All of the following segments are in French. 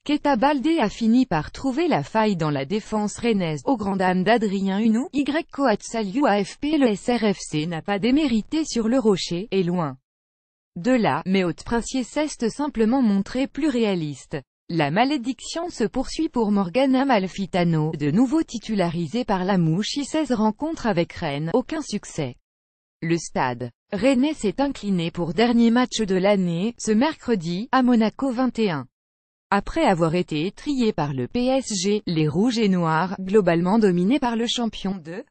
Keita Baldé a fini par trouver la faille dans la défense rennaise, au grand dam d'Adrien Hunou, Coatsaliou AFP. Le SRFC n'a pas démérité sur le rocher, et loin de là, mais Haute-Princier s'est simplement montré plus réaliste. La malédiction se poursuit pour Morgan Amalfitano, de nouveau titularisé par la Mouche. 16 rencontres avec Rennes, aucun succès. Le Stade rennais s'est incliné pour dernier match de l'année, ce mercredi, à Monaco 21. Après avoir été étrillés par le PSG, les Rouges et Noirs, globalement dominés par le champion de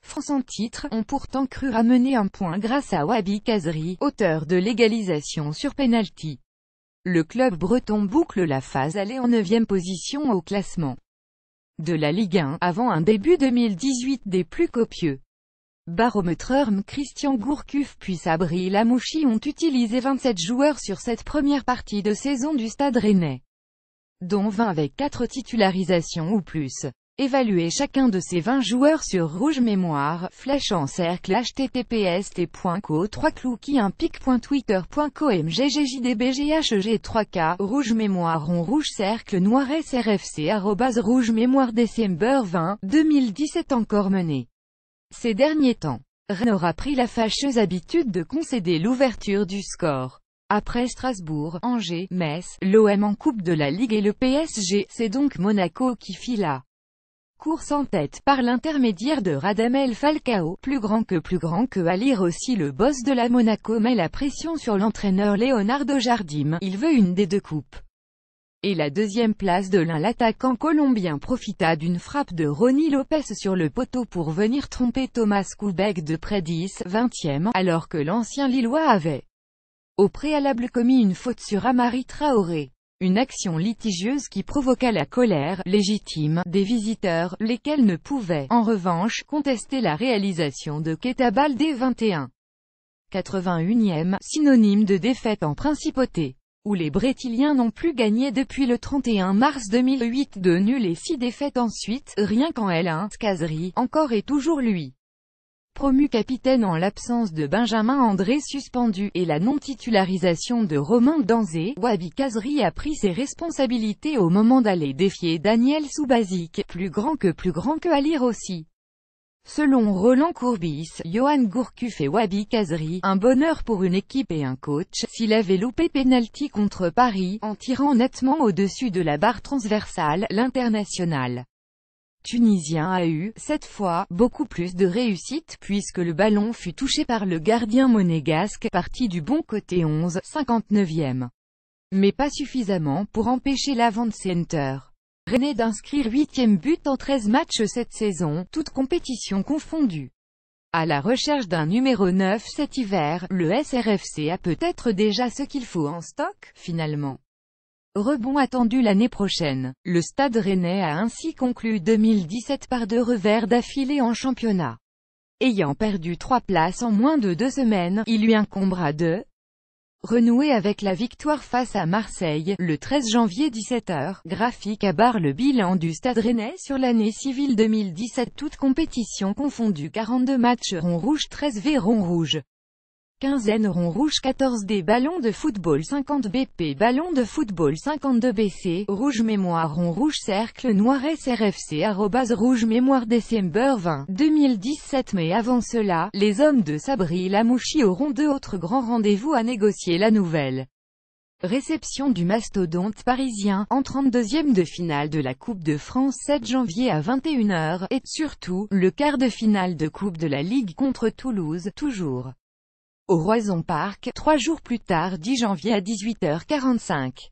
France en titre, ont pourtant cru ramener un point grâce à Wabi Kazri, auteur de l'égalisation sur penalty. Le club breton boucle la phase aller en 9e position au classement de la Ligue 1, avant un début 2018 des plus copieux. Baromètre Christian Gourcuff puis Sabri Lamouchi ont utilisé 27 joueurs sur cette première partie de saison du Stade rennais, dont 20 avec 4 titularisations ou plus. Évaluez chacun de ces 20 joueurs sur Rouge Mémoire, flèche en cercle https://co3clou.twitter.com/ggjdbgheg3k, Rouge Mémoire rond rouge cercle noir srfc @rouge mémoire décembre 20, 2017 encore mené. Ces derniers temps, Rennes aura pris la fâcheuse habitude de concéder l'ouverture du score. Après Strasbourg, Angers, Metz, l'OM en Coupe de la Ligue et le PSG, c'est donc Monaco qui fit la course en tête, par l'intermédiaire de Radamel Falcao, plus grand que à lire aussi. Le boss de la Monaco met la pression sur l'entraîneur Leonardo Jardim, il veut une des deux coupes. Et la deuxième place de l'un. L'attaquant colombien profita d'une frappe de Ronny Lopez sur le poteau pour venir tromper Thomas Koubek de près 10-20e, alors que l'ancien Lillois avait au préalable commis une faute sur Amari Traoré. Une action litigieuse qui provoqua la colère, légitime, des visiteurs, lesquels ne pouvaient, en revanche, contester la réalisation de Keita Baldé. 21. 81e, synonyme de défaite en principauté, où les Brétiliens n'ont plus gagné depuis le 31 mars 2008, 2 nuls et 6 défaites ensuite, rien qu'en L1, Kazri, encore et toujours lui. Promu capitaine en l'absence de Benjamin André suspendu, et la non-titularisation de Romain Danzé, Wabi Kazri a pris ses responsabilités au moment d'aller défier Daniel Soubazic, plus grand que à lire aussi. Selon Roland Courbis, Johan Gourcuff et Wabi Kazri, un bonheur pour une équipe et un coach, s'il avait loupé pénalty contre Paris, en tirant nettement au-dessus de la barre transversale, l'international tunisien a eu, cette fois, beaucoup plus de réussite puisque le ballon fut touché par le gardien monégasque, parti du bon côté 11, 59e. Mais pas suffisamment pour empêcher l'Avant Center rennais d'inscrire 8e but en 13 matchs cette saison, toutes compétitions confondues. À la recherche d'un numéro 9 cet hiver, le SRFC a peut-être déjà ce qu'il faut en stock, finalement. Rebond attendu l'année prochaine. Le Stade rennais a ainsi conclu 2017 par 2 revers d'affilée en championnat. Ayant perdu 3 places en moins de 2 semaines, il lui incombera de renouer avec la victoire face à Marseille, le 13 janvier 17h. Graphique à barre le bilan du Stade rennais sur l'année civile 2017 toutes compétitions confondues. 42 matchs rond rouge 13 V rond rouge. Quinzaine rond rouge 14 D ballon de football 50 BP ballon de football 52 BC, rouge mémoire rond rouge cercle noir SRFC @rouge mémoire décembre 20, 2017. Mais avant cela, les hommes de Sabri Lamouchi auront 2 autres grands rendez-vous à négocier. La nouvelle réception du mastodonte parisien, en 32e de finale de la Coupe de France 7 janvier à 21h, et, surtout, le quart de finale de Coupe de la Ligue contre Toulouse, toujours au Roison Park, 3 jours plus tard 10 janvier à 18h45.